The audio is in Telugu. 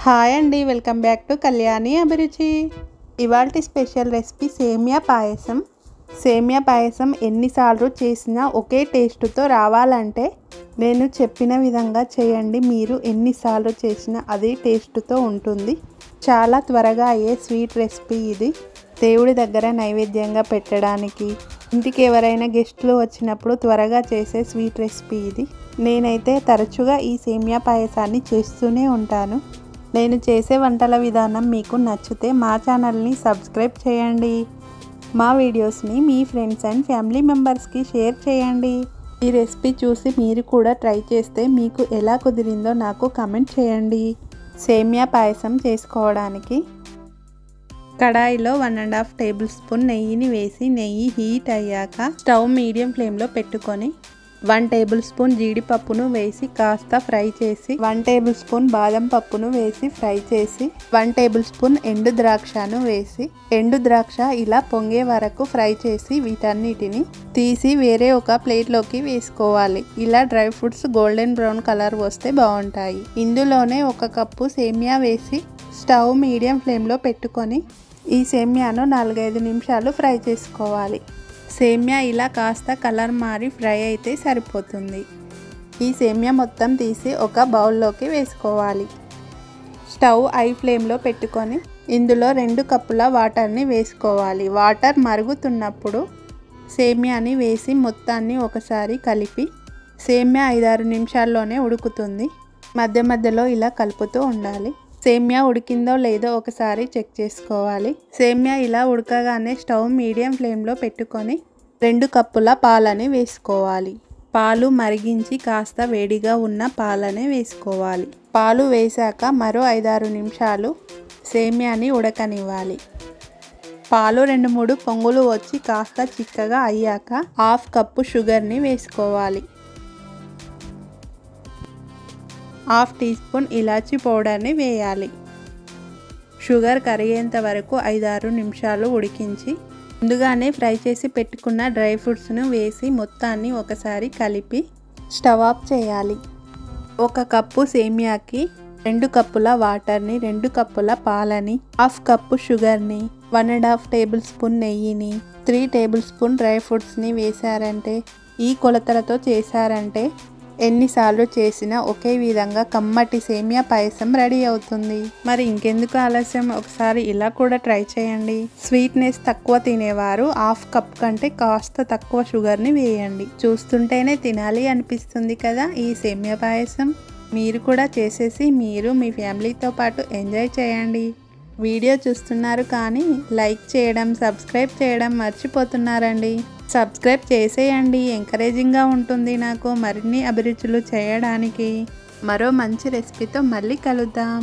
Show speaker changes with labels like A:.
A: హాయ్ అండి, వెల్కమ్ బ్యాక్ టు కళ్యాణి అభిరుచి. ఇవాల్టి స్పెషల్ రెసిపీ సేమియా పాయసం. సేమియా పాయసం ఎన్నిసార్లు చేసినా ఒకే టేస్ట్తో రావాలంటే నేను చెప్పిన విధంగా చేయండి. మీరు ఎన్నిసార్లు చేసినా అదే టేస్ట్తో ఉంటుంది. చాలా త్వరగా అయ్యే స్వీట్ రెసిపీ ఇది. దేవుడి దగ్గర నైవేద్యంగా పెట్టడానికి, ఇంటికి ఎవరైనా గెస్టులు వచ్చినప్పుడు త్వరగా చేసే స్వీట్ రెసిపీ ఇది. నేనైతే తరచుగా ఈ సేమియా పాయసాన్ని చేస్తూనే ఉంటాను. నేను చేసే వంటల విధానం మీకు నచ్చితే మా ఛానల్ని సబ్స్క్రైబ్ చేయండి. మా వీడియోస్ని మీ ఫ్రెండ్స్ అండ్ ఫ్యామిలీ మెంబర్స్కి షేర్ చేయండి. ఈ రెసిపీ చూసి మీరు కూడా ట్రై చేస్తే మీకు ఎలా కుదిరిందో నాకు కామెంట్ చేయండి. సేమియా పాయసం చేసుకోవడానికి కడాయిలో 1.5 టేబుల్ స్పూన్ నెయ్యిని వేసి, నెయ్యి హీట్ అయ్యాక స్టవ్ మీడియం ఫ్లేమ్లో పెట్టుకొని 1 టేబుల్ స్పూన్ జీడిపప్పును వేసి కాస్త ఫ్రై చేసి, 1 టేబుల్ స్పూన్ బాదం పప్పును వేసి ఫ్రై చేసి, 1 టేబుల్ స్పూన్ ఎండు ద్రాక్షను వేసి, ఎండు ద్రాక్ష ఇలా పొంగే వరకు ఫ్రై చేసి వీటన్నిటిని తీసి వేరే ఒక ప్లేట్లోకి వేసుకోవాలి. ఇలా dry fruits golden brown colour వస్తే బాగుంటాయి. ఇందులోనే 1 కప్పు సేమియా వేసి స్టవ్ మీడియం ఫ్లేమ్లో పెట్టుకొని ఈ సేమియాను 4-5 నిమిషాలు ఫ్రై చేసుకోవాలి. సేమియా ఇలా కాస్త కలర్ మారి ఫ్రై అయితే సరిపోతుంది. ఈ సేమియా మొత్తం తీసి ఒక బౌల్లోకి వేసుకోవాలి. స్టవ్ హై ఫ్లేమ్లో పెట్టుకొని ఇందులో 2 కప్పుల వాటర్ని వేసుకోవాలి. వాటర్ మరుగుతున్నప్పుడు సేమియాని వేసి మొత్తాన్ని ఒకసారి కలిపి, సేమియా 5-6 నిమిషాల్లోనే ఉడుకుతుంది. మధ్య మధ్యలో ఇలా కలుపుతూ ఉండాలి. సేమియా ఉడికిందో లేదో ఒకసారి చెక్ చేసుకోవాలి. సేమియా ఇలా ఉడకగానే స్టవ్ మీడియం ఫ్లేమ్లో పెట్టుకొని 2 కప్పుల పాలని వేసుకోవాలి. పాలు మరిగించి కాస్త వేడిగా ఉన్న పాలనే వేసుకోవాలి. పాలు వేశాక మరో 5-6 నిమిషాలు సేమియాని ఉడకనివ్వాలి. పాలు 2-3 పొంగులు వచ్చి కాస్త చిక్కగా అయ్యాక 1/2 కప్పు షుగర్ని వేసుకోవాలి. 1/2 టీ స్పూన్ ఇలాచీ పౌడర్ని వేయాలి. షుగర్ కరిగేంత వరకు 5-6 నిమిషాలు ఉడికించి ముందుగానే ఫ్రై చేసి పెట్టుకున్న డ్రై ఫ్రూట్స్ను వేసి మొత్తాన్ని ఒకసారి కలిపి స్టవ్ ఆఫ్ చేయాలి. 1 కప్పు సేమియాకి 2 కప్పుల వాటర్ని, 2 కప్పుల పాలని, 1/2 కప్పు షుగర్ని, 1.5 టేబుల్ స్పూన్ నెయ్యిని, 3 టేబుల్ స్పూన్ డ్రై ఫ్రూట్స్ని వేశారంటే, ఈ కొలతలతో చేశారంటే ఎన్నిసార్లు చేసినా ఒకే విధంగా కమ్మటి సేమియా పాయసం రెడీ అవుతుంది. మరి ఇంకెందుకు ఆలస్యం, ఒకసారి ఇలా కూడా ట్రై చేయండి. స్వీట్నెస్ తక్కువ తినేవారు 1/2 కప్ కంటే కాస్త తక్కువ షుగర్ని వేయండి. చూస్తుంటేనే తినాలి అనిపిస్తుంది కదా ఈ సేమియా పాయసం. మీరు కూడా చేసేసి మీరు మీ ఫ్యామిలీతో పాటు ఎంజాయ్ చేయండి. వీడియో చూస్తున్నారు కానీ లైక్ చేయడం, సబ్స్క్రైబ్ చేయడం మర్చిపోతున్నారండి. సబ్స్క్రైబ్ చేసేయండి, ఎంకరేజింగ్గా ఉంటుంది నాకు మరిన్ని అభిరుచులు చేయడానికి. మరో మంచి రెసిపీతో మళ్ళీ కలుద్దాం.